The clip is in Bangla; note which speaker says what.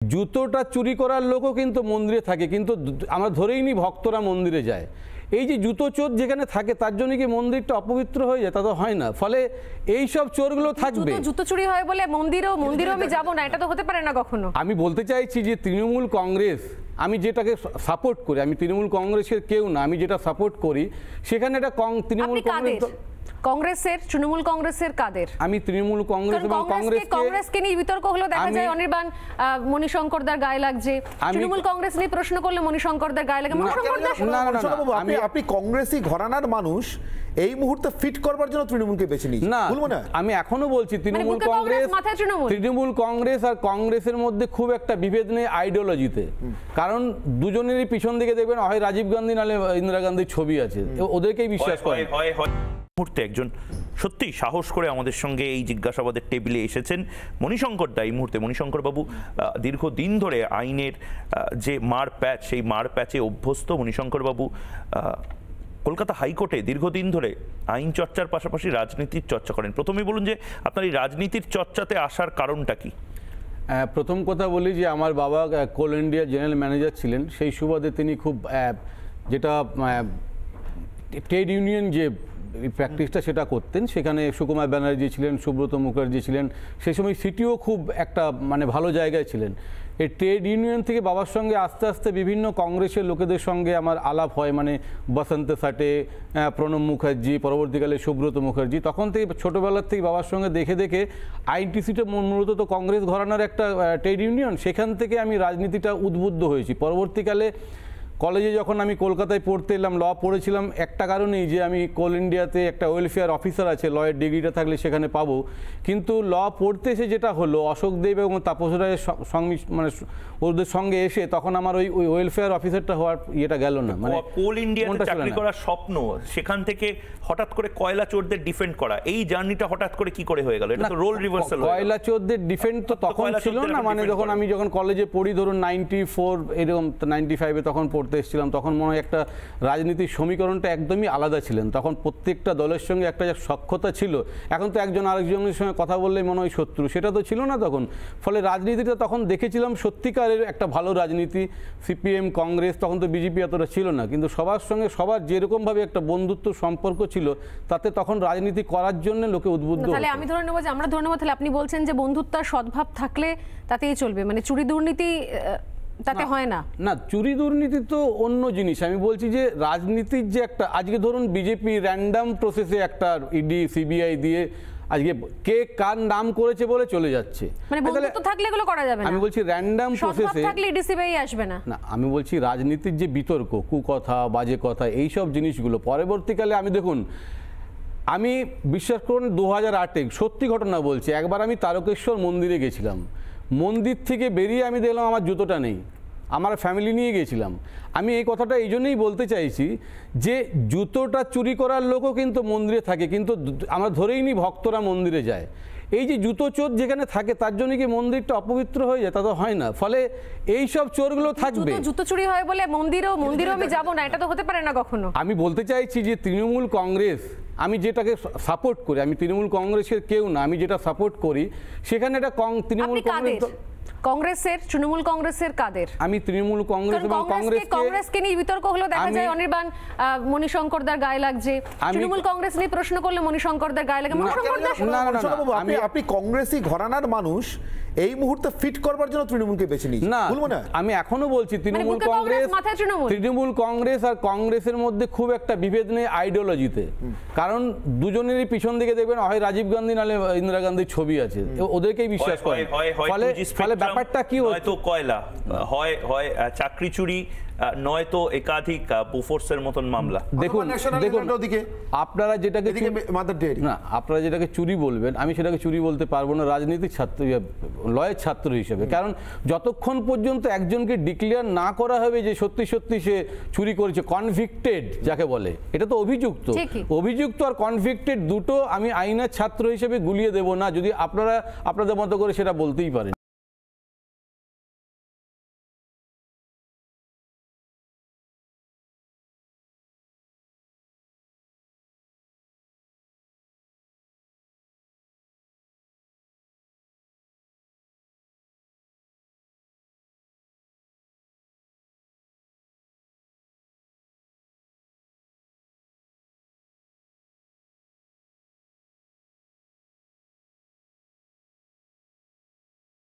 Speaker 1: জুতোটা চুরি করার লোকও কিন্তু মন্দিরে থাকে, কিন্তু আমরা ধরেই নি ভক্তরা মন্দিরে যায়। এই যে জুতো চোর যেখানে থাকে তার জন্য কি মন্দিরটা অপবিত্র হয়ে যায়? তা তো হয় না। ফলে এই সব চোরগুলো থাকবে।
Speaker 2: জুতো চুরি হয় বলে মন্দিরেও আমি যাব না, এটা তো হতে পারে না কখনো।
Speaker 1: আমি বলতে চাইছি যে তৃণমূল কংগ্রেস, আমি যেটাকে সাপোর্ট করি, আমি তৃণমূল কংগ্রেসের কেউ না, আমি যেটা সাপোর্ট করি সেখানে একটা তৃণমূল
Speaker 2: কংগ্রেসের তৃণমূল কংগ্রেসের কাদের?
Speaker 1: আমি তৃণমূল কংগ্রেস এবং
Speaker 2: কংগ্রেসকে নিয়ে বিতর্ক হলো, দেখা যায় অনির্বাণ মণিশঙ্করদার গায়ে লাগছে। তৃণমূল কংগ্রেস নিয়ে প্রশ্ন করলে মণিশঙ্করদার গায়ে লাগে।
Speaker 3: আপনি কংগ্রেসই ঘরানার মানুষ, এই মুহূর্তে ফিট করবার জন্য তৃণমূলকে বেছে নিয়েছেন না? বলবো না,
Speaker 1: আমি এখনো বলছি তৃণমূল কংগ্রেস আর কংগ্রেসের মধ্যে খুব একটা বিভেদ নেই আইডিওলজিতে। কারণ দুজনেরই পিছন দিকে দেখবেন হয় রাজীব গান্ধী নাহলে ইন্দিরা গান্ধীর ছবি আছে, ওদেরকেই বিশ্বাস করে।
Speaker 4: মুহূর্তে একজন সত্যি সাহস করে আমাদের সঙ্গে এই জিজ্ঞাসাবাদের টেবিলে এসেছেন মণিশঙ্কর দা। এই মুহূর্তে মণিশঙ্কর বাবু দীর্ঘদিন ধরে আইনের যে মার প্যাচ, সেই মার প্যাচে অভ্যস্ত। মণিশঙ্কর বাবু কলকাতা হাইকোর্টে দীর্ঘদিন ধরে আইন চর্চার পাশাপাশি রাজনীতির চর্চা করেন। প্রথমেই বলুন যে আপনার এই রাজনীতির চর্চাতে আসার কারণটা কি?
Speaker 1: প্রথম কথা বলি যে আমার বাবা কোল ইন্ডিয়া জেনারেল ম্যানেজার ছিলেন, সেই সুবাদে তিনি খুব যেটা ট্রেড ইউনিয়ন যে প্র্যাকটিসটা সেটা করতেন। সেখানে সুকুমার ব্যানার্জি ছিলেন, সুব্রত মুখার্জি ছিলেন, সেই সময় সিটিও খুব একটা ভালো জায়গায় ছিলেন। এই ট্রেড ইউনিয়ন থেকে বাবার সঙ্গে আস্তে আস্তে বিভিন্ন কংগ্রেসের লোকেদের সঙ্গে আমার আলাপ হয়, বসন্ত সাটে, প্রণব মুখার্জি, পরবর্তীকালে সুব্রত মুখার্জি। তখন থেকে ছোটোবেলার থেকে বাবার সঙ্গে দেখে দেখে আইনটিসিটা মূলত তো কংগ্রেস ঘরানার একটা ট্রেড ইউনিয়ন, সেখান থেকে আমি রাজনীতিটা উদ্বুদ্ধ হয়েছি। পরবর্তীকালে কলেজে যখন আমি কলকাতায় পড়তে এলাম, ল পড়েছিলাম একটা কারণেই যে আমি কোল ইন্ডিয়াতে একটা ওয়েলফেয়ার অফিসার আছে, লয়ের ডিগ্রিটা থাকলে সেখানে পাবো। কিন্তু ল পড়তে এসে যেটা হলো, অশোক দেব এবং তাপস রায়ের ওদের সঙ্গে এসে তখন আমার ওই ওয়েলফেয়ার অফিসারটা হওয়ার ইয়েটা গেল না।
Speaker 4: কোল ইন্ডিয়াতে চাকরি করার স্বপ্ন, সেখান থেকে হঠাৎ করে কয়লা চোরদের ডিফেন্ড করা, এই জার্নিটা হঠাৎ করে কি করে হয়ে গেল? এটা তো রোল রিভার্সাল।
Speaker 1: কয়লা চোরদের ডিফেন্ড তো তখন ছিল না, যখন কলেজে পড়ি, ধরুন 94 এরকম 95-এ তখন পড়তে এসেছিলাম, তখন মনে হয় একটা রাজনীতির সমীকরণটা একদমই আলাদা ছিলেন। তখন প্রত্যেকটা দলের সঙ্গে একটা সখ্যতা ছিল। এখন তো একজন আরেকজনের সঙ্গে কথা বললেই মনে হয় শত্রু, সেটা তো ছিল না তখন। ফলে রাজনীতিটা তখন দেখেছিলাম সত্যিকারের একটা ভালো রাজনীতি। সিপিএম, কংগ্রেস, তখন তো বিজেপি এতটা ছিল না, কিন্তু সবার সঙ্গে সবার যেরকমভাবে একটা বন্ধুত্ব সম্পর্ক ছিল, তাতে তখন রাজনীতি করার জন্য লোকে উদ্বুদ্ধ।
Speaker 2: তাহলে আমি ধরে নেব যে আমরা ধরে নেব, তাহলে আপনি বলছেন যে বন্ধুত্ব আর সদ্ভাব থাকলে তাতেই চলবে, চুরি দুর্নীতি তাতে হয় না? না, চুরি দুর্নীতি তো অন্য জিনিস। আমি বলছি যে রাজনীতির যে একটা, আজকে ধরুন বিজেপি র্যান্ডাম প্রসেসে একটা ইডি সিবিআই দিয়ে আজকে কে কার নাম করেছে বলে চলে যাচ্ছে। বন্ধুত্ব থাকলে এগুলো করা যাবে না।
Speaker 1: আমি বলছি র্যান্ডাম প্রসেসে
Speaker 2: থাকলে ইডি সিবিআই আসবে না।
Speaker 1: না, আমি বলছি রাজনীতির যে বিতর্ক, কুকথা, বাজে কথা, এই সব জিনিসগুলো পরবর্তীকালে আমি বিশ্বাস করুন 2008-এ সত্যি ঘটনা বলছি, একবার আমি তারকেশ্বর মন্দিরে গেছিলাম। মন্দির থেকে বেরিয়ে আমি দেখলাম আমার জুতোটা নেই, আমার ফ্যামিলি নিয়ে গেছিলাম। আমি এই কথাটা এই জন্যই বলতে চাইছি যে জুতোটা চুরি করার লোকও কিন্তু মন্দিরে থাকে, কিন্তু আমরা ধরেই নি ভক্তরা মন্দিরে যায়। এই যে জুতো চোর যেখানে থাকে তার জন্য কি মন্দিরটা অপবিত্র হয়ে যায়? তা তো হয় না। ফলে এই সব চোরগুলো থাকবে।
Speaker 2: জুতো চুরি হয় বলে মন্দিরেও আমি যাব না, এটা তো হতে পারে না কখনো।
Speaker 1: আমি বলতে চাইছি যে তৃণমূল কংগ্রেস, আমি যেটাকে সাপোর্ট করি, আমি তৃণমূল কংগ্রেসের কেউ না, আমি যেটা সাপোর্ট করি সেখানে একটা তৃণমূল তৃণমূল
Speaker 2: কংগ্রেসের কাদের?
Speaker 1: আমি তৃণমূল কংগ্রেস এবং
Speaker 2: কংগ্রেসকে নিয়ে বিতর্ক হলো, দেখা যায় অনির্বাণ মণিশঙ্করদার গায়ে লাগছে। তৃণমূল কংগ্রেস নিয়ে প্রশ্ন করলে মণিশঙ্করদার গায়ে লাগে।
Speaker 3: আপনি কংগ্রেসই ঘরানার মানুষ, এই মুহূর্তে ফিট করবার জন্য তৃণমূলকে বেছে নিয়েছেন না? বলবো না,
Speaker 1: আমি এখনো বলছি তৃণমূল কংগ্রেস আর কংগ্রেসের মধ্যে খুব একটা বিভেদ নেই আইডিওলজিতে। কারণ দুজনেরই পিছন দিকে দেখবেন হয় রাজীব গান্ধী নাহলে ইন্দিরা গান্ধীর ছবি আছে, ওদেরকেই বিশ্বাস করে। ফলে ব্যাপারটা কি হয়তো
Speaker 4: কয়লা হয় চাকরি চুরি, নয়তো একাধিক বোফোর্সের মতন মামলা।
Speaker 1: দেখুন আপনারা যেটাকে চুরি বলবেন, আমি সেটাকে চুরি বলতে পারবো না রাজনীতির ছাত্র, লয়ের ছাত্র হিসেবে। কারণ যতক্ষণ পর্যন্ত একজনকে ডিক্লেয়ার না করা হবে যে সত্যি সত্যি সে চুরি করেছে, কনভিক্টেড যাকে বলে, এটা তো অভিযুক্ত আর কনভিক্টেড দুটো আমি আইনের ছাত্র হিসেবে গুলিয়ে দেব না, যদি আপনারা আপনাদের মতো করে সেটা বলতেই পারেন।